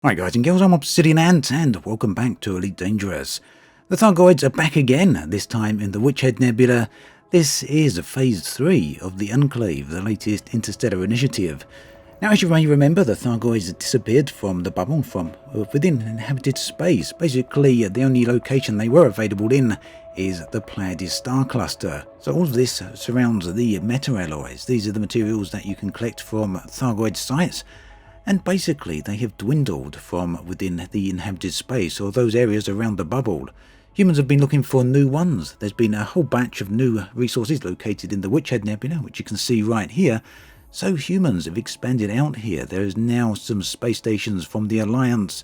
Hi guys and girls, I'm Obsidian Ant and welcome back to Elite Dangerous. The Thargoids are back again, this time in the Witch Head Nebula. This is Phase 3 of the Enclave, the latest interstellar initiative. Now, as you may remember, the Thargoids had disappeared from the bubble from within inhabited space. Basically, the only location they were available in is the Pleiades star cluster. So all of this surrounds the meta-alloys. These are the materials that you can collect from Thargoid sites. And basically, they have dwindled from within the inhabited space, or those areas around the bubble. Humans have been looking for new ones. There's been a whole batch of new resources located in the Witch Head Nebula, which you can see right here. So humans have expanded out here. There is now some space stations from the Alliance,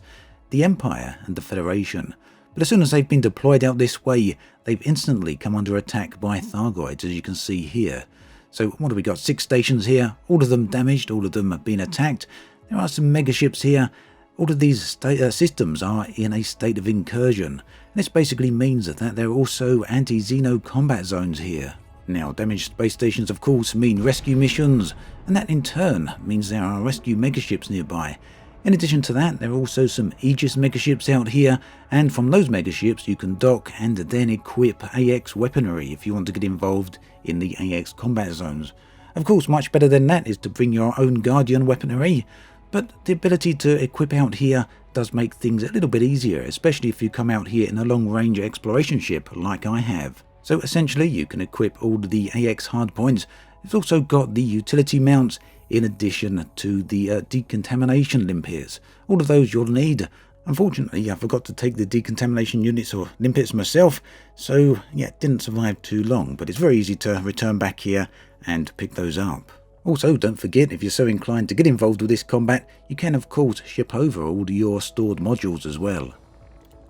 the Empire, and the Federation. But as soon as they've been deployed out this way, they've instantly come under attack by Thargoids, as you can see here. So what have we got? 6 stations here, all of them damaged, all of them have been attacked. There are some megaships here. All of these systems are in a state of incursion. This basically means that there are also anti-Xeno combat zones here. Now, damaged space stations of course mean rescue missions, and that in turn means there are rescue megaships nearby. In addition to that, there are also some Aegis megaships out here, and from those megaships you can dock and then equip AX weaponry if you want to get involved in the AX combat zones. Of course, much better than that is to bring your own Guardian weaponry. But the ability to equip out here does make things a little bit easier, especially if you come out here in a long-range exploration ship like I have. So essentially you can equip all the AX hardpoints. It's also got the utility mounts in addition to the decontamination limpets. All of those you'll need. Unfortunately, I forgot to take the decontamination units or limpets myself, so yeah, it didn't survive too long, but it's very easy to return back here and pick those up. Also, don't forget, if you're so inclined to get involved with this combat, you can of course ship over all your stored modules as well.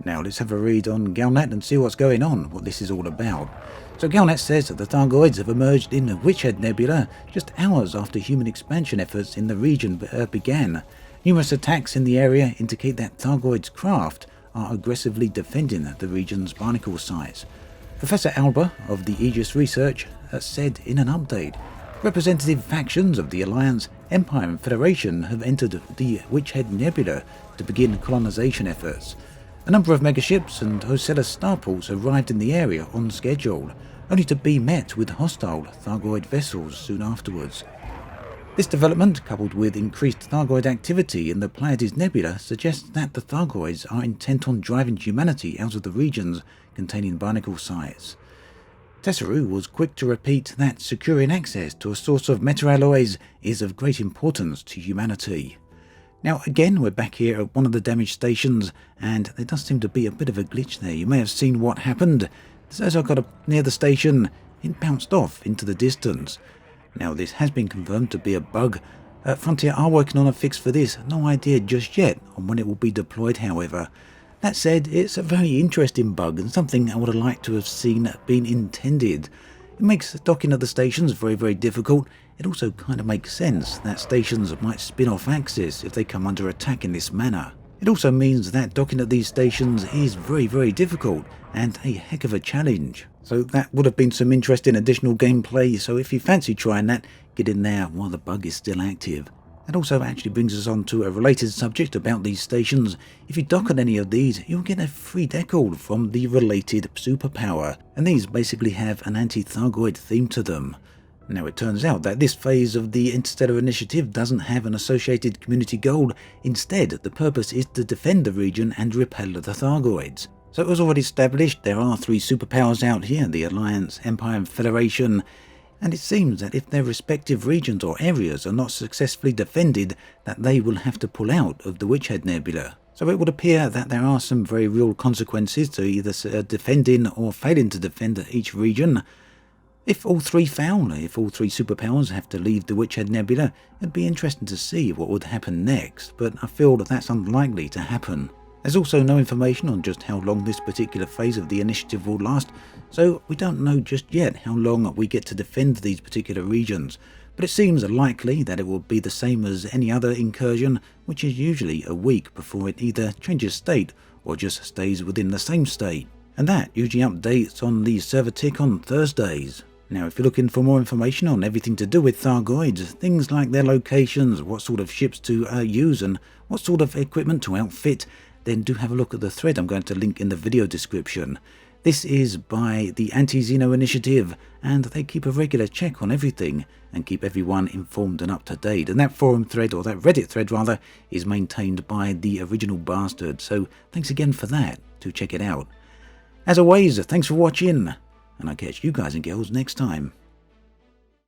Now let's have a read on Galnet and see what's going on, what this is all about. So Galnet says that the Thargoids have emerged in the Witch Head Nebula just hours after human expansion efforts in the region began. Numerous attacks in the area indicate that Thargoids' craft are aggressively defending the region's barnacle sites. Professor Alba of the Aegis Research said in an update, representative factions of the Alliance, Empire and Federation have entered the Witch Head Nebula to begin colonisation efforts. A number of megaships and Ocellus starports arrived in the area on schedule, only to be met with hostile Thargoid vessels soon afterwards. This development, coupled with increased Thargoid activity in the Pleiades Nebula, suggests that the Thargoids are intent on driving humanity out of the regions containing barnacle sites. Tesseru was quick to repeat that securing access to a source of meta-alloys is of great importance to humanity. Now again, we're back here at one of the damaged stations, and there does seem to be a bit of a glitch there. You may have seen what happened. As I got up near the station, it bounced off into the distance. Now this has been confirmed to be a bug. Frontier are working on a fix for this. No idea just yet on when it will be deployed, however. That said, it's a very interesting bug and something I would have liked to have seen been intended. It makes docking at the stations very, very difficult. It also kind of makes sense that stations might spin off axis if they come under attack in this manner. It also means that docking at these stations is very, very difficult and a heck of a challenge. So that would have been some interesting additional gameplay, so if you fancy trying that, get in there while the bug is still active. That also actually brings us on to a related subject about these stations. If you dock on any of these, you'll get a free decal from the related superpower, and these basically have an anti-Thargoid theme to them. Now it turns out that this phase of the Interstellar Initiative doesn't have an associated community goal. Instead, the purpose is to defend the region and repel the Thargoids. So it was already established there are 3 superpowers out here, the Alliance, Empire and Federation. And it seems that if their respective regions or areas are not successfully defended, that they will have to pull out of the Witch Head Nebula. So it would appear that there are some very real consequences to either defending or failing to defend each region. If all 3 fail, if all 3 superpowers have to leave the Witch Head Nebula, it'd be interesting to see what would happen next, but I feel that that's unlikely to happen. There's also no information on just how long this particular phase of the initiative will last, so we don't know just yet how long we get to defend these particular regions, but it seems likely that it will be the same as any other incursion, which is usually a week before it either changes state or just stays within the same state, and that usually updates on the server tick on Thursdays. Now, if you're looking for more information on everything to do with Thargoids, things like their locations, what sort of ships to use, and what sort of equipment to outfit, then do have a look at the thread I'm going to link in the video description. This is by the Anti-Xena Initiative, and they keep a regular check on everything and keep everyone informed and up to date. And that forum thread, or that Reddit thread rather, is maintained by the original bastard. So thanks again for that. Do check it out. As always, thanks for watching, and I'll catch you guys and girls next time.